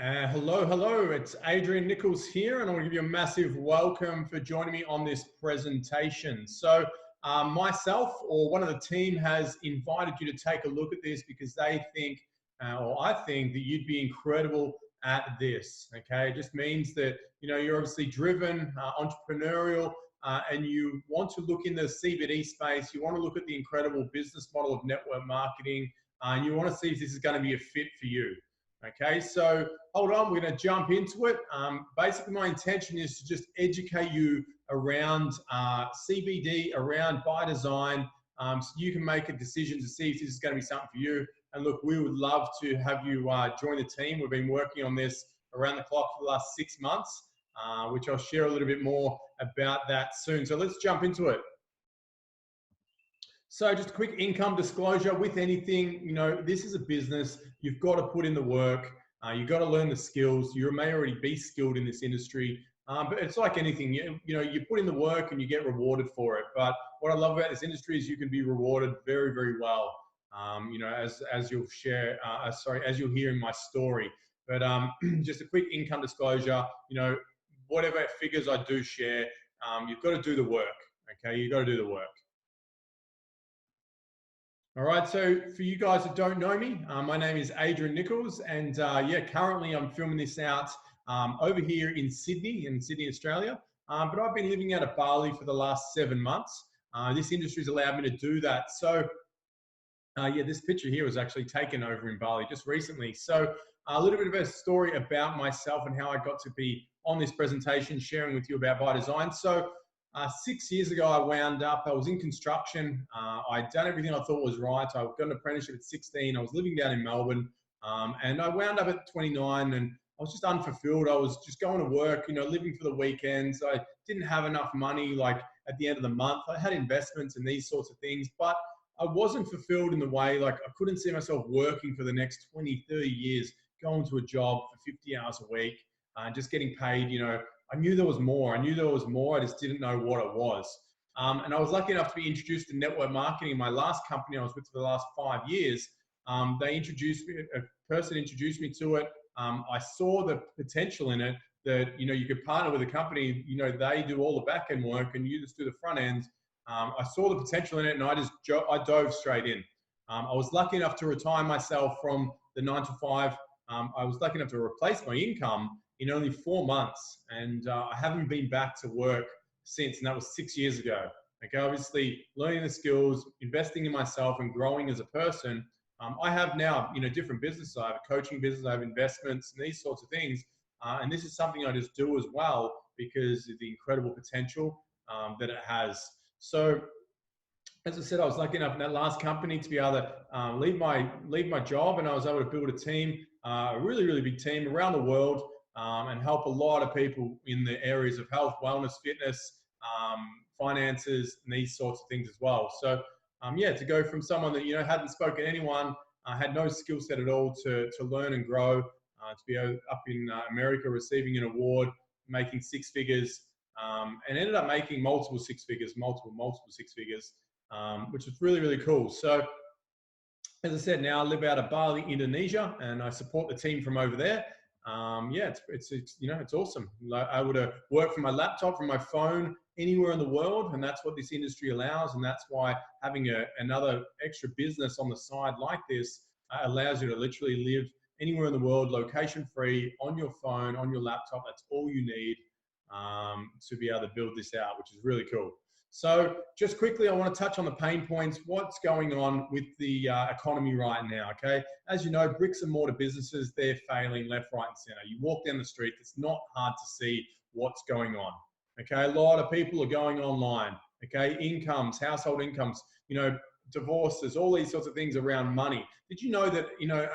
Hello, it's Adrian Nichols here, and I want to give you a massive welcome for joining me on this presentation. So myself or one of the team has invited you to take a look at this because they think, or I think that you'd be incredible at this, okay? It just means that, you're obviously driven, entrepreneurial, and you want to look in the CBD space, you want to look at the incredible business model of network marketing, and you want to see if this is going to be a fit for you. Okay, so hold on, we're going to jump into it. Basically, my intention is to just educate you around CBD, around Bydzyne, so you can make a decision to see if this is going to be something for you. And look, we would love to have you join the team. We've been working on this around the clock for the last 6 months, which I'll share a little bit more about that soon. So let's jump into it. So just a quick income disclosure with anything, this is a business. You've got to put in the work. You've got to learn the skills. You may already be skilled in this industry, but it's like anything, you put in the work and you get rewarded for it. But what I love about this industry is you can be rewarded very, very well, as you'll share, as you'll hear in my story. But just a quick income disclosure, whatever figures I do share, you've got to do the work, okay? You've got to do the work. All right, so for you guys that don't know me, my name is Adrian Nichols, and currently I'm filming this out over here in Sydney, Australia. But I've been living out of Bali for the last 7 months. This industry's allowed me to do that. So this picture here was actually taken over in Bali just recently. So a little bit of a story about myself and how I got to be on this presentation, sharing with you about Bydzyne. So 6 years ago, I wound up, I was in construction. I'd done everything I thought was right. I got an apprenticeship at 16. I was living down in Melbourne. And I wound up at 29 and I was just unfulfilled. I was just going to work, living for the weekends. I didn't have enough money, like at the end of the month. I had investments and these sorts of things, but I wasn't fulfilled in the way, like I couldn't see myself working for the next 20, 30 years, going to a job for 50 hours a week, just getting paid, I knew there was more. I just didn't know what it was. And I was lucky enough to be introduced to network marketing in my last company I was with for the last 5 years. A person introduced me to it. I saw the potential in it that, you could partner with a company, they do all the back end work and you just do the front end. I saw the potential in it and I dove straight in. I was lucky enough to retire myself from the 9 to 5. I was lucky enough to replace my income in only 4 months. And I haven't been back to work since, and that was 6 years ago. Okay, obviously learning the skills, investing in myself and growing as a person. I have now, different businesses. I have a coaching business, I have investments and these sorts of things. And this is something I just do as well because of the incredible potential that it has. So as I said, I was lucky enough in that last company to be able to leave my job, and I was able to build a team, a really, really big team around the world, and help a lot of people in the areas of health, wellness, fitness, finances, and these sorts of things as well. So to go from someone that, hadn't spoken to anyone, had no skill set at all to learn and grow, to be up in America receiving an award, making 6 figures, and ended up making multiple six figures, which is really, really cool. So as I said, now I live out of Bali, Indonesia, and I support the team from over there. It's awesome. I would work from my laptop, from my phone, anywhere in the world, and that's what this industry allows. And that's why having another extra business on the side like this allows you to literally live anywhere in the world, location free, on your phone, on your laptop. That's all you need to be able to build this out, which is really cool. So just quickly, I want to touch on the pain points. What's going on with the economy right now, okay? As you know, bricks and mortar businesses, they're failing left, right, and center. You walk down the street, it's not hard to see what's going on, okay? A lot of people are going online, okay? Incomes, household incomes, divorces, all these sorts of things around money. Did you know that,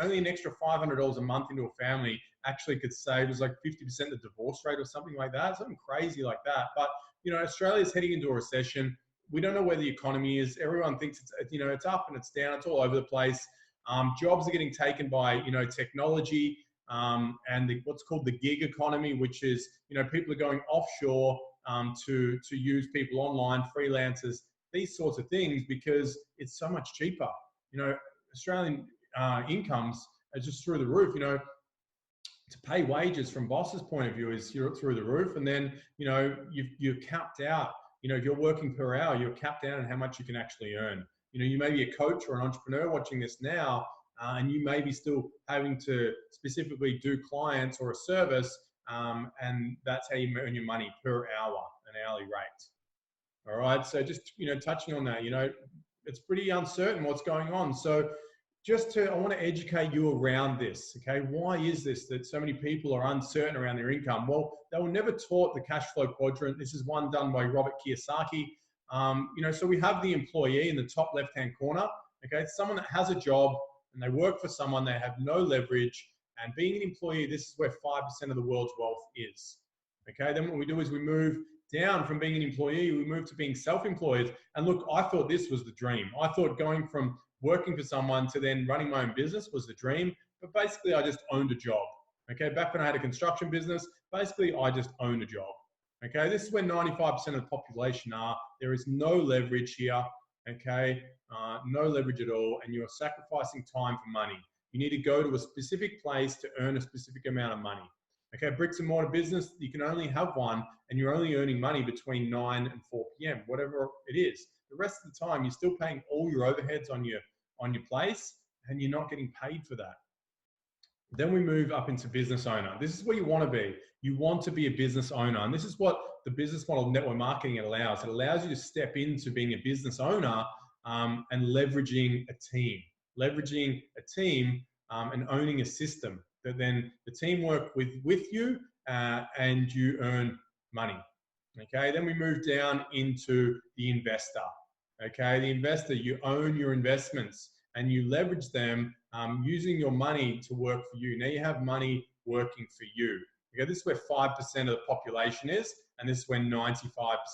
only an extra $500 a month into a family actually could save, it was like 50% the divorce rate or something like that, something crazy like that. But Australia's heading into a recession. We don't know where the economy is. Everyone thinks it's up and it's down. It's all over the place. Jobs are getting taken by, technology and what's called the gig economy, which is, people are going offshore to use people online, freelancers, these sorts of things, because it's so much cheaper. Australian incomes are just through the roof. to pay wages from boss's point of view is you're through the roof. And then, you're capped out. If you're working per hour, you're capped out on how much you can actually earn. You may be a coach or an entrepreneur watching this now, and you may be still having to specifically do clients or a service, and that's how you earn your money per hour, an hourly rate. All right. So just, touching on that, it's pretty uncertain what's going on. So I want to educate you around this. Okay. Why is this that so many people are uncertain around their income? Well, they were never taught the cash flow quadrant. This is one done by Robert Kiyosaki. So we have the employee in the top left-hand corner. Okay. It's someone that has a job and they work for someone, they have no leverage. And being an employee, this is where 5% of the world's wealth is. Okay. Then what we do is we move down from being an employee, we move to being self-employed. And look, I thought this was the dream. I thought going from working for someone to then running my own business was the dream. But basically, I just owned a job. Okay. Back when I had a construction business, basically, I just owned a job. Okay. This is where 95% of the population are. There is no leverage here. Okay. No leverage at all. And you're sacrificing time for money. You need to go to a specific place to earn a specific amount of money. Okay, bricks and mortar business, you can only have one, and you're only earning money between 9 and 4 p.m., whatever it is. The rest of the time, you're still paying all your overheads on your place, and you're not getting paid for that. Then we move up into business owner. This is where you want to be. You want to be a business owner, and this is what the business model of network marketing allows. It allows you to step into being a business owner and leveraging a team, and owning a system. That then the team work with you and you earn money. Okay, then we move down into the investor. Okay, the investor, you own your investments and you leverage them using your money to work for you. Now you have money working for you. Okay, this is where 5% of the population is, and this is where 95%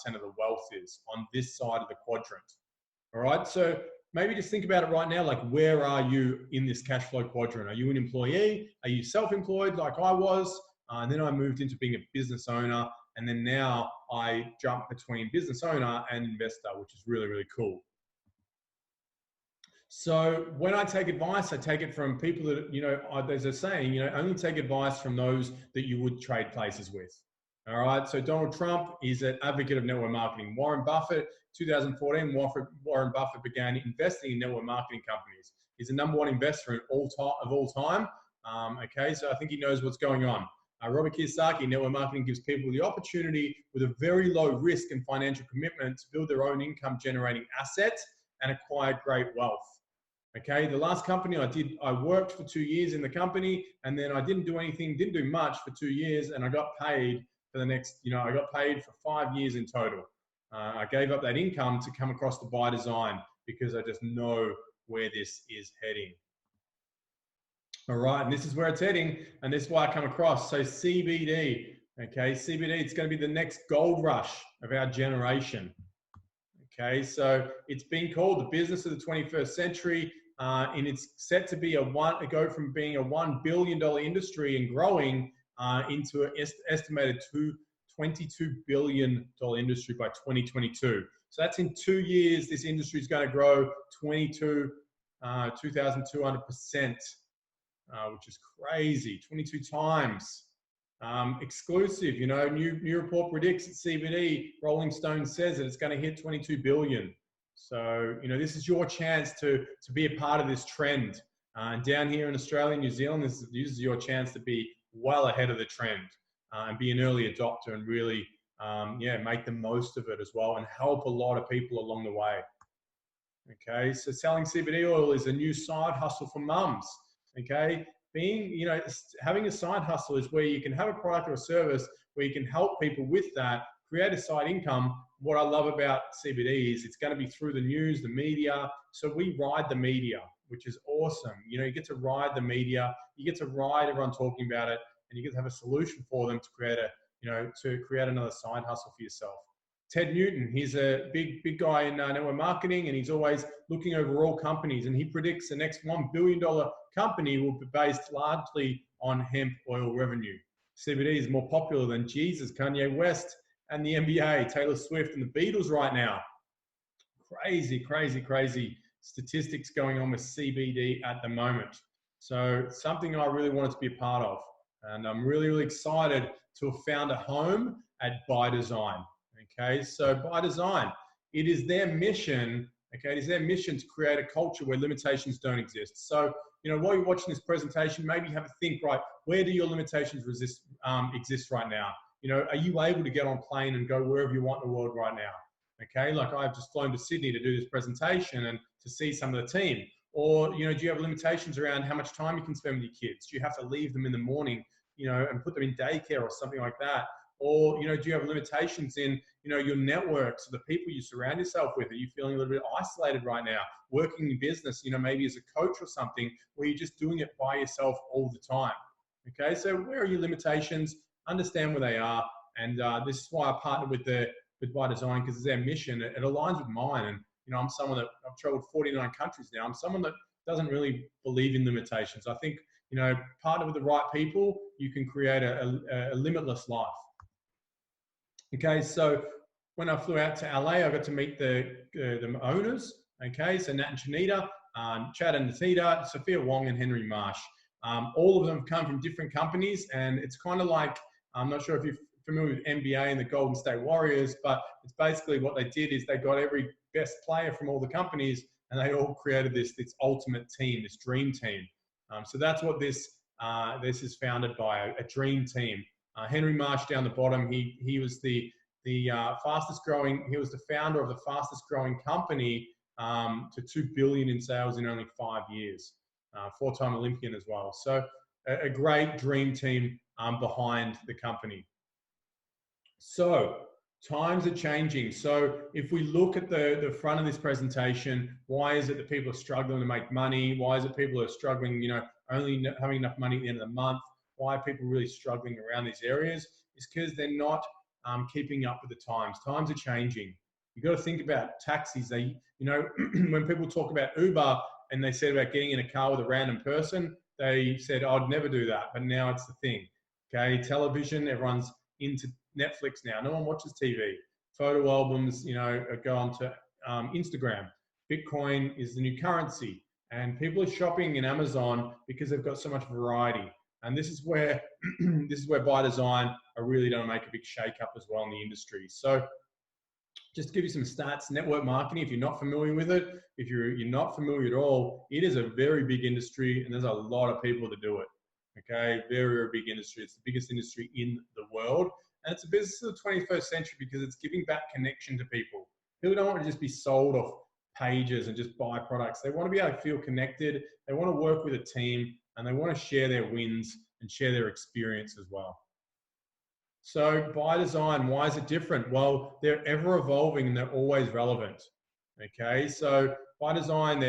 of the wealth is on this side of the quadrant. All right, so maybe just think about it right now, like where are you in this cash flow quadrant? Are you an employee? Are you self-employed like I was? And then I moved into being a business owner. And then now I jump between business owner and investor, which is really, really cool. So when I take advice, I take it from people that, there's a saying, only take advice from those that you would trade places with. All right. So Donald Trump is an advocate of network marketing. Warren Buffett, 2014, Warren Buffett began investing in network marketing companies. He's the #1 investor of all time. Okay. So I think he knows what's going on. Robert Kiyosaki, network marketing gives people the opportunity with a very low risk and financial commitment to build their own income generating assets and acquire great wealth. Okay, the last company I worked for 2 years in the company, and then I didn't do much for 2 years, and I got paid for the next, I got paid for 5 years in total. I gave up that income to come across to Bydzyne because I just know where this is heading. All right, and this is where it's heading, and this is why I come across. So CBD, okay, CBD, it's going to be the next gold rush of our generation. Okay, so it's been called the business of the 21st century, and it's set to be go from being a $1 billion industry and growing into an estimated $22 billion industry by 2022. So that's in 2 years. This industry is going to grow 2,200%, which is crazy, 22 times. Exclusive, new report predicts that CBD, Rolling Stone says that it's going to hit 22 billion. So, this is your chance to be a part of this trend. And down here in Australia and New Zealand, this is your chance to be well ahead of the trend and be an early adopter and really, make the most of it as well and help a lot of people along the way. Okay, so selling CBD oil is a new side hustle for mums. Okay, having a side hustle is where you can have a product or a service where you can help people with that, create a side income. What I love about CBD is it's going to be through the news, the media. So we ride the media, which is awesome. You get to ride the media, you get to ride everyone talking about it, and you get to have a solution for them to create another side hustle for yourself. Ted Newton, he's a big guy in network marketing, and he's always looking over all companies, and he predicts the next $1 billion company will be based largely on hemp oil revenue. CBD is more popular than Jesus, Kanye West, and the NBA, Taylor Swift, and the Beatles right now. Crazy statistics going on with CBD at the moment. So something I really wanted to be a part of. And I'm really, really excited to have found a home at Bydzyne. Okay, so Bydzyne, it is their mission. Okay, it is their mission to create a culture where limitations don't exist. So, while you're watching this presentation, maybe have a think, right, where do your limitations exist right now? Are you able to get on a plane and go wherever you want in the world right now? Okay, like I've just flown to Sydney to do this presentation and to see some of the team. Or, do you have limitations around how much time you can spend with your kids? Do you have to leave them in the morning, and put them in daycare or something like that? Or, do you have limitations in, your networks, the people you surround yourself with? Are you feeling a little bit isolated right now? Working in business, maybe as a coach or something, where you're just doing it by yourself all the time. Okay, so where are your limitations? Understand where they are. And this is why I partnered with Bydzyne, because it's their mission. It aligns with mine. And, I'm someone that I've traveled 49 countries now. I'm someone that doesn't really believe in limitations. I think, partner with the right people, you can create a limitless life. Okay, so when I flew out to LA, I got to meet the owners. Okay, so Nat and Chanita, Chad and Natita, Sophia Wong and Henry Marsh. All of them have come from different companies, and it's kind of like, I'm not sure if you're familiar with NBA and the Golden State Warriors, but it's basically what they did is they got every best player from all the companies, and they all created this ultimate team, this dream team. So that's what this is founded by, a dream team. Henry Marsh down the bottom, he was the fastest growing, he was the founder of the fastest growing company to 2 billion in sales in only 5 years. 4-time Olympian as well. So a great dream team behind the company. So times are changing. So if we look at the front of this presentation, why is it that people are struggling to make money? Why is it people are struggling, only having enough money at the end of the month? Why are people really struggling around these areas? It's because they're not keeping up with the times. Times are changing. You've got to think about taxis. They, when people talk about Uber and they said about getting in a car with a random person, they said, I'd never do that. But now it's the thing. Okay, television, everyone's into Netflix now. No one watches TV. Photo albums, go onto Instagram. Bitcoin is the new currency. And people are shopping in Amazon because they've got so much variety. And this is where Bydzyne are really going to make a big shake-up as well in the industry. So just to give you some stats, network marketing, if you're not familiar with it, if you're not familiar at all, it is a very big industry and there's a lot of people that do it. Okay, very, very big industry. It's the biggest industry in the world. And it's a business of the 21st century because it's giving back connection to people. People don't want to just be sold off pages and just buy products. They want to be able to feel connected. They want to work with a team and they want to share their wins and share their experience as well. So Bydzyne, why is it different? Well, they're ever evolving and they're always relevant. Okay, so Bydzyne,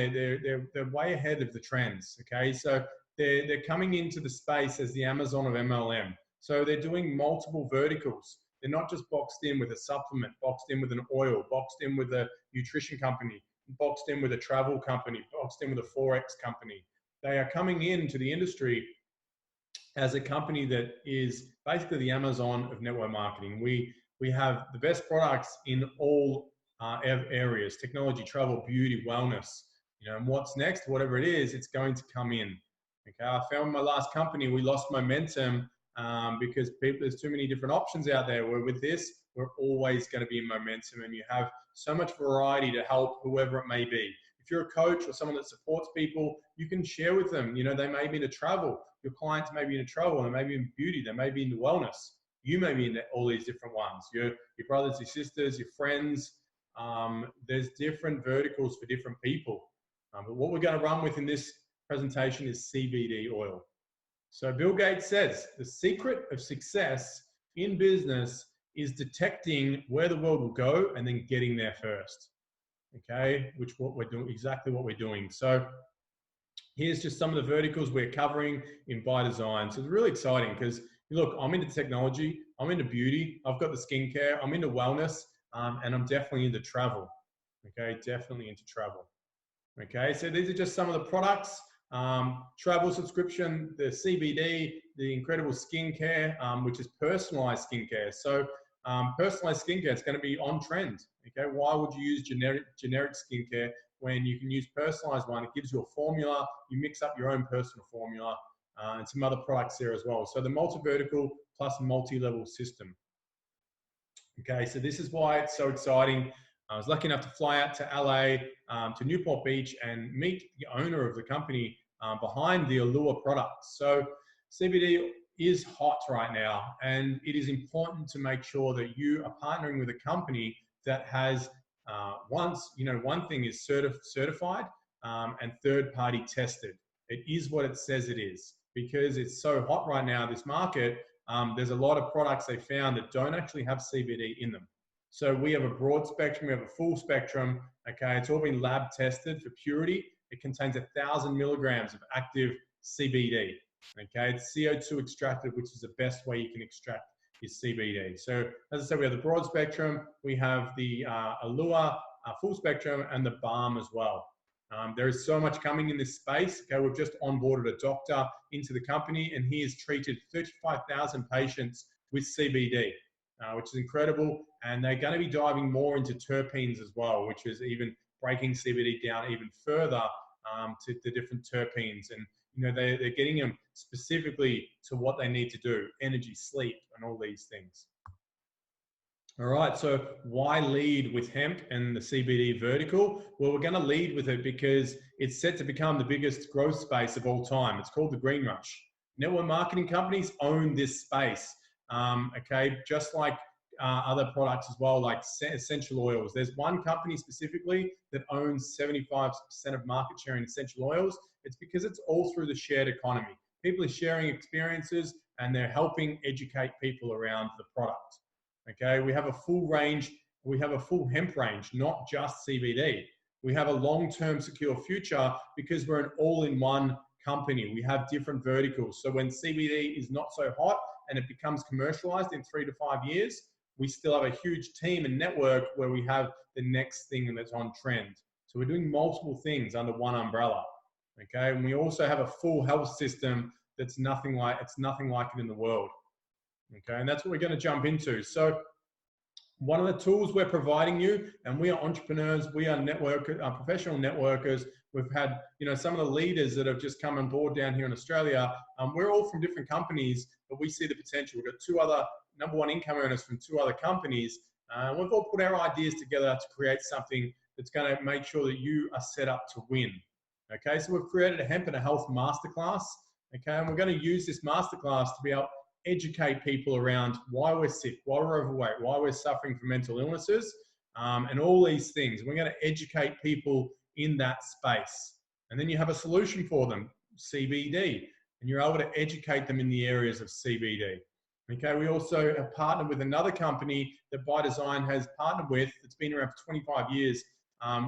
they're way ahead of the trends. Okay, so they're coming into the space as the Amazon of MLM. So they're doing multiple verticals. They're not just boxed in with a supplement, boxed in with an oil, boxed in with a nutrition company, boxed in with a travel company, boxed in with a Forex company. They are coming into the industry as a company that is basically the Amazon of network marketing. We have the best products in all areas: technology, travel, beauty, wellness. And what's next? Whatever it is, it's going to come in. Okay, I found my last company, we lost momentum because there's too many different options out there. Where with this, we're always going to be in momentum, and you have so much variety to help whoever it may be. If you're a coach or someone that supports people, you can share with them. They may be into travel. Your clients may be into travel, they may be in beauty, they may be into wellness. You may be in all these different ones. Your brothers, your sisters, your friends. There's different verticals for different people. But what we're going to run with in this presentation is CBD oil. So Bill Gates says the secret of success in business is detecting where the world will go and then getting there first. Okay, which what we're doing, exactly what we're doing. So here's just some of the verticals we're covering in Bydzyne. So it's really exciting because look, I'm into technology, I'm into beauty, I've got the skincare, I'm into wellness, and I'm definitely into travel. Okay, definitely into travel. Okay, so these are just some of the products. Travel subscription, the CBD, the incredible skincare, which is personalized skincare. So personalized skincare is going to be on trend. Okay, why would you use generic skincare when you can use personalized one? It gives you a formula. You mix up your own personal formula. and some other products there as well. So the multi-vertical plus multi-level system. Okay, so this is why it's so exciting. I was lucky enough to fly out to LA, to Newport Beach, and meet the owner of the company behind the Allure products. So CBD is hot right now, and it is important to make sure that you are partnering with a company that has one thing is certified and third-party tested. It is what it says it is, because it's so hot right now, this market. There's a lot of products they found that don't actually have CBD in them. So we have a broad spectrum, we have a full spectrum. Okay, it's all been lab tested for purity. It contains 1,000 milligrams of active CBD. Okay, it's CO2 extracted, which is the best way you can extract your CBD. So as I said, we have the broad spectrum, we have the Allure full spectrum, and the balm as well. There is so much coming in this space. Okay, we've just onboarded a doctor into the company, and he has treated 35,000 patients with CBD, which is incredible. And they're going to be diving more into terpenes as well, which is even breaking CBD down even further to the different terpenes. And they're getting them specifically to what they need to do: energy, sleep, and all these things. All right, so why lead with hemp and the CBD vertical? Well, we're going to lead with it because it's set to become the biggest growth space of all time. It's called the green rush. Network marketing companies own this space, okay, just like other products as well, like essential oils. There's one company specifically that owns 75% of market share in essential oils. It's because it's all through the shared economy. People are sharing experiences, and they're helping educate people around the product. Okay, we have a full range, we have a full hemp range, not just CBD. We have a long-term secure future because we're an all-in-one company. We have different verticals. So when CBD is not so hot and it becomes commercialized in 3 to 5 years, we still have a huge team and network where we have the next thing that's on trend. So we're doing multiple things under one umbrella. Okay, and we also have a full health system that's nothing like it in the world. Okay, and that's what we're going to jump into. So one of the tools we're providing you, and we are entrepreneurs, we are professional networkers. We've had, some of the leaders that have just come on board down here in Australia. We're all from different companies, but we see the potential. We've got 2 other #1 income earners from 2 other companies. We've all put our ideas together to create something that's going to make sure that you are set up to win. Okay, so we've created a hemp and a health masterclass. Okay, and we're going to use this masterclass to be able educate people around why we're sick, why we're overweight, why we're suffering from mental illnesses, and all these things. We're going to educate people in that space. And then you have a solution for them, CBD, and you're able to educate them in the areas of CBD. Okay, we also have partnered with another company that Bydzyne has partnered with, that's been around for 25 years,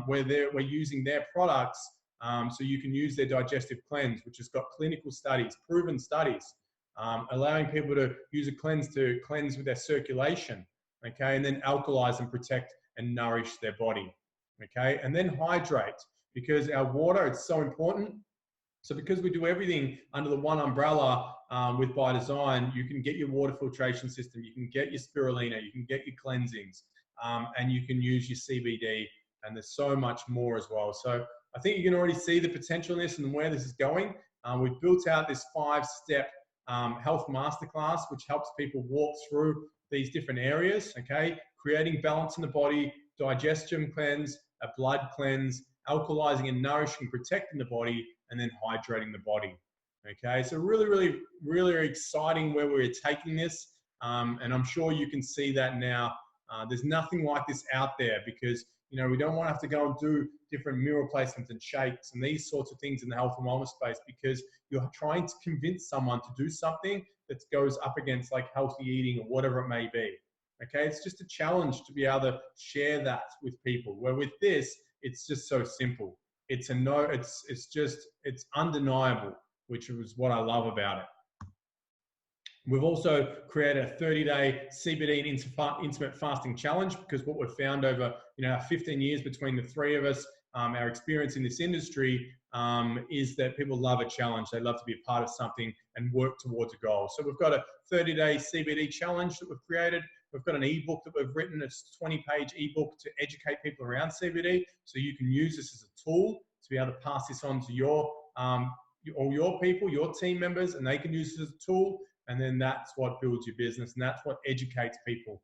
where we're using their products so you can use their digestive cleanse, which has got clinical studies, proven studies, allowing people to use a cleanse to cleanse with their circulation, okay, and then alkalize and protect and nourish their body, okay, and then hydrate, because our water, it's so important. So because we do everything under the one umbrella with Bydzyne, you can get your water filtration system, you can get your spirulina, you can get your cleansings, and you can use your CBD, and there's so much more as well. So I think you can already see the potential in this and where this is going. We've built out this 5-step health masterclass, which helps people walk through these different areas, okay? Creating balance in the body, digestion cleanse, a blood cleanse, alkalizing and nourishing, protecting the body, and then hydrating the body, okay? So really, really, really exciting where we're taking this, and I'm sure you can see that now. There's nothing like this out there, because we don't want to have to go and do different meal replacements and shakes and these sorts of things in the health and wellness space, because you're trying to convince someone to do something that goes up against like healthy eating or whatever it may be. Okay, it's just a challenge to be able to share that with people. Where with this, it's just so simple. It's undeniable, which is what I love about it. We've also created a 30-day CBD and intimate fasting challenge, because what we've found over our 15 years between the 3 of us, our experience in this industry, is that people love a challenge. They love to be a part of something and work towards a goal. So we've got a 30-day CBD challenge that we've created. We've got an ebook that we've written. It's a 20-page ebook to educate people around CBD. So you can use this as a tool to be able to pass this on to your all your people, your team members, and they can use it as a tool. And then that's what builds your business, and that's what educates people,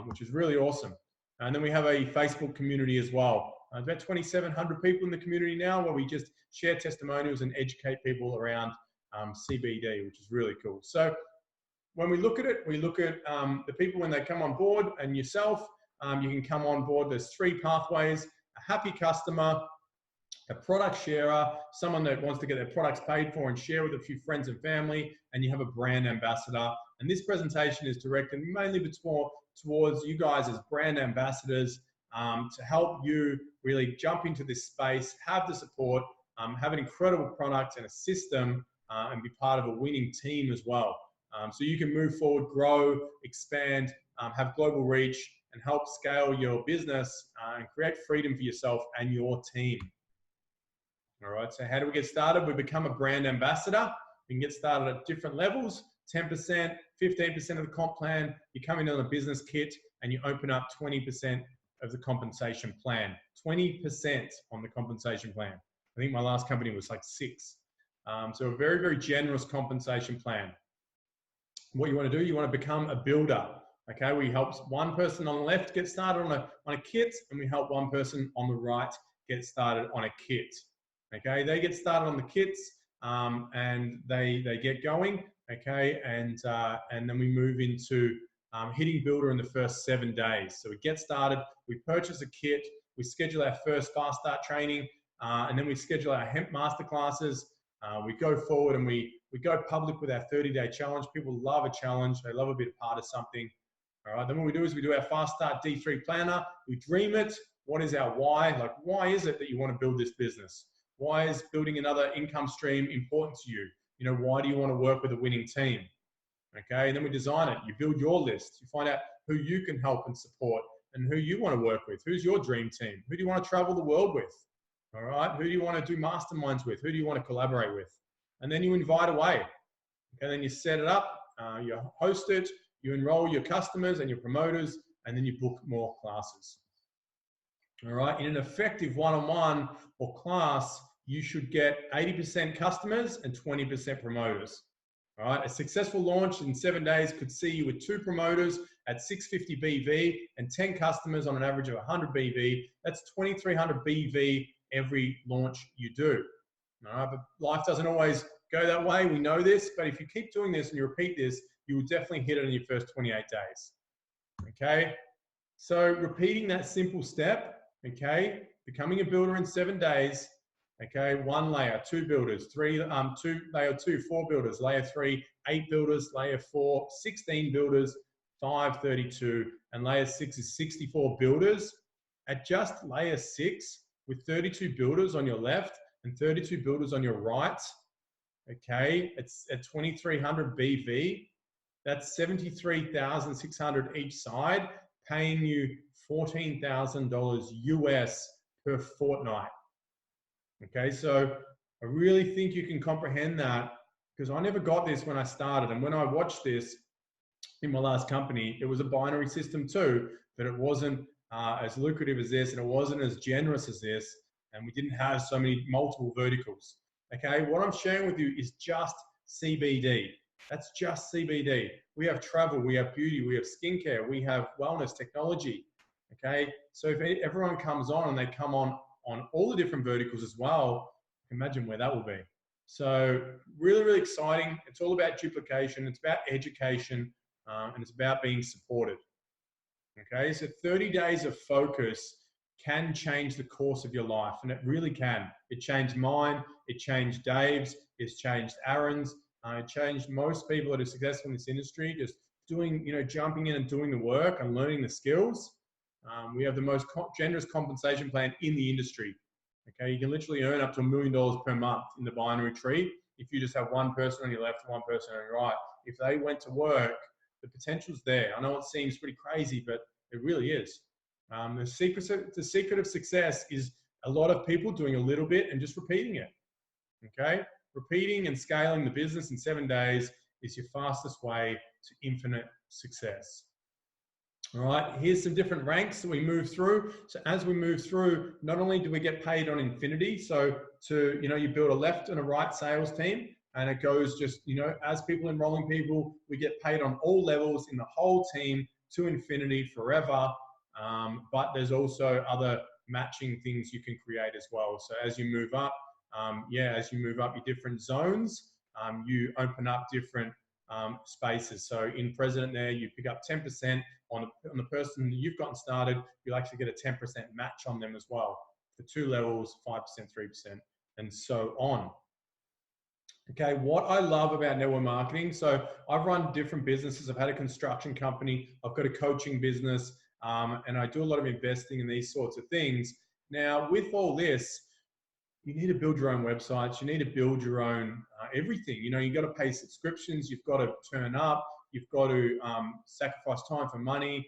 which is really awesome. And then we have a Facebook community as well. About 2,700 people in the community now, where we just share testimonials and educate people around CBD, which is really cool. So when we look at it, we look at the people when they come on board, and yourself, you can come on board. There's 3 pathways: a happy customer, a product sharer, someone that wants to get their products paid for and share with a few friends and family, and you have a brand ambassador. And this presentation is directed mainly towards you guys as brand ambassadors, to help you really jump into this space, have the support, have an incredible product and a system, and be part of a winning team as well. So you can move forward, grow, expand, have global reach, and help scale your business and create freedom for yourself and your team. All right, so how do we get started? We become a brand ambassador. We can get started at different levels: 10%, 15% of the comp plan. You come in on a business kit and you open up 20% of the compensation plan. 20% on the compensation plan. I think my last company was like 6. So a very, very generous compensation plan. What you want to do, you want to become a builder. Okay, we help one person on the left get started on a kit, and we help one person on the right get started on a kit. Okay, they get started on the kits, and they get going. Okay, and then we move into hitting builder in the first 7 days. So we get started, we purchase a kit, we schedule our first fast start training, and then we schedule our hemp masterclasses. We go forward and we go public with our 30-day challenge. People love a challenge. They love a bit of part of something. All right, then what we do is we do our fast start D3 planner. We dream it. What is our why? Like, why is it that you want to build this business? Why is building another income stream important to you? You know, why do you want to work with a winning team? Okay, and then we design it. You build your list. You find out who you can help and support and who you want to work with. Who's your dream team? Who do you want to travel the world with? All right, who do you want to do masterminds with? Who do you want to collaborate with? And then you invite away. Okay, then you set it up, you host it, you enroll your customers and your promoters, and then you book more classes. All right, in an effective one-on-one or class, you should get 80% customers and 20% promoters. All right, a successful launch in 7 days could see you with 2 promoters at 650 BV and 10 customers on an average of 100 BV. That's 2,300 BV every launch you do. All right, but life doesn't always go that way. We know this, but if you keep doing this and you repeat this, you will definitely hit it in your first 28 days. Okay, so repeating that simple step. Okay, becoming a builder in 7 days. Okay, 1 layer, 2 builders, layer 2, 4 builders, layer 3, 8 builders, layer 4, 16 builders, 5, 32, and layer 6 is 64 builders. At just layer 6, with 32 builders on your left and 32 builders on your right, okay, it's at 2,300 BV. That's 73,600 each side, paying you $14,000 US per fortnight. Okay, so I really think you can comprehend that, because I never got this when I started. And when I watched this in my last company, it was a binary system too, but it wasn't as lucrative as this, and it wasn't as generous as this, and we didn't have so many multiple verticals. Okay, what I'm sharing with you is just CBD. That's just CBD. We have travel, we have beauty, we have skincare, we have wellness, technology. Okay, so if everyone comes on and they come on all the different verticals as well, imagine where that will be. So really, really exciting. It's all about duplication. It's about education, and it's about being supported. Okay, so 30 days of focus can change the course of your life, and it really can. It changed mine. It changed Dave's. It's changed Aaron's. It changed most people that are successful in this industry, just doing, jumping in and doing the work and learning the skills. We have the most generous compensation plan in the industry. Okay, you can literally earn up to $1 million per month in the binary tree if you just have one person on your left and one person on your right. If they went to work, the potential's there. I know it seems pretty crazy, but it really is. The secret of success is a lot of people doing a little bit and just repeating it. Okay, repeating and scaling the business in 7 days is your fastest way to infinite success. All right, here's some different ranks that we move through. So as we move through, not only do we get paid on infinity, so you build a left and a right sales team, and it goes just, as people enrolling people, we get paid on all levels in the whole team to infinity forever. But there's also other matching things you can create as well. So as you move up, as you move up your different zones, you open up different spaces. So in president there, you pick up 10% on the person that you've gotten started. You'll actually get a 10% match on them as well. For 2 levels, 5%, 3%, and so on. Okay, what I love about network marketing, so I've run different businesses. I've had a construction company, I've got a coaching business, and I do a lot of investing in these sorts of things. Now, with all this, you need to build your own websites. You need to build your own everything. You've got to pay subscriptions. You've got to turn up. You've got to sacrifice time for money.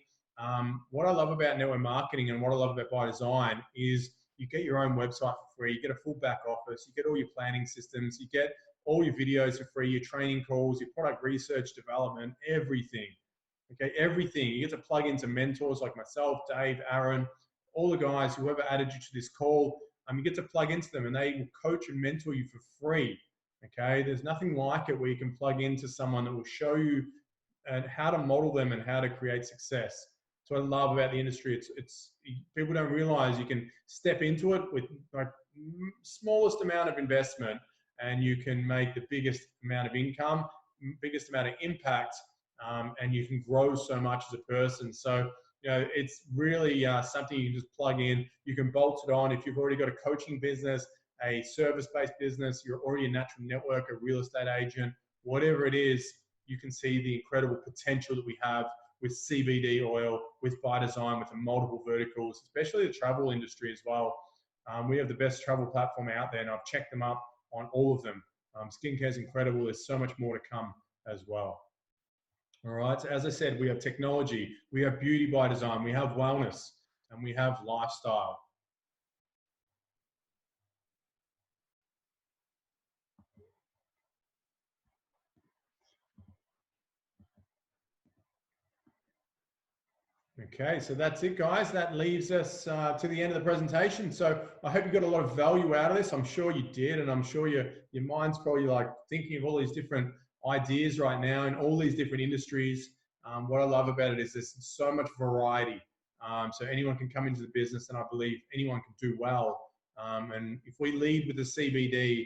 What I love about network marketing and what I love about Bydzyne is you get your own website for free. You get a full back office. You get all your planning systems. You get all your videos for free, your training calls, your product research development, everything. Okay, everything. You get to plug into mentors like myself, Dave, Aaron, all the guys, whoever added you to this call. You get to plug into them and they will coach and mentor you for free. Okay, there's nothing like it where you can plug into someone that will show you how to model them and how to create success. So I love about the industry. It's people don't realize you can step into it with like smallest amount of investment and you can make the biggest amount of income, biggest amount of impact, and you can grow so much as a person. So it's really something you can just plug in. You can bolt it on if you've already got a coaching business, a service-based business, you're already a natural network, a real estate agent, whatever it is, you can see the incredible potential that we have with CBD oil, with Bydzyne, with the multiple verticals, especially the travel industry as well. We have the best travel platform out there, and I've checked them up on all of them. Skincare is incredible. There's so much more to come as well. All right, so as I said, we have technology, we have beauty by design, we have wellness, and we have lifestyle. Okay, so that's it, guys. That leaves us to the end of the presentation. So I hope you got a lot of value out of this. I'm sure you did, and I'm sure your mind's probably like thinking of all these different ideas right now in all these different industries. What I love about it is there's so much variety. So anyone can come into the business, and I believe anyone can do well. And if we lead with the CBD,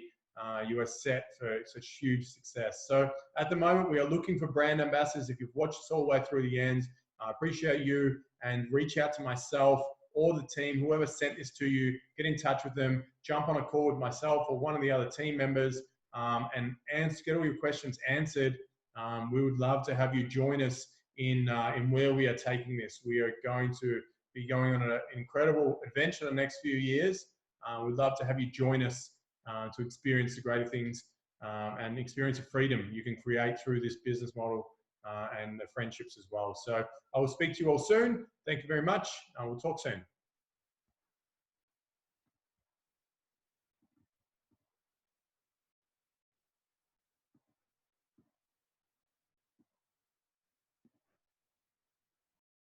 you are set for such huge success. So at the moment, we are looking for brand ambassadors. If you've watched us all the way through the end, I appreciate you, and reach out to myself or the team, whoever sent this to you, get in touch with them, jump on a call with myself or one of the other team members, and get all your questions answered. We would love to have you join us in where we are taking this. We are going to be going on an incredible adventure the next few years. We'd love to have you join us to experience the greater things and experience the freedom you can create through this business model and the friendships as well. So I will speak to you all soon. Thank you very much. We'll talk soon.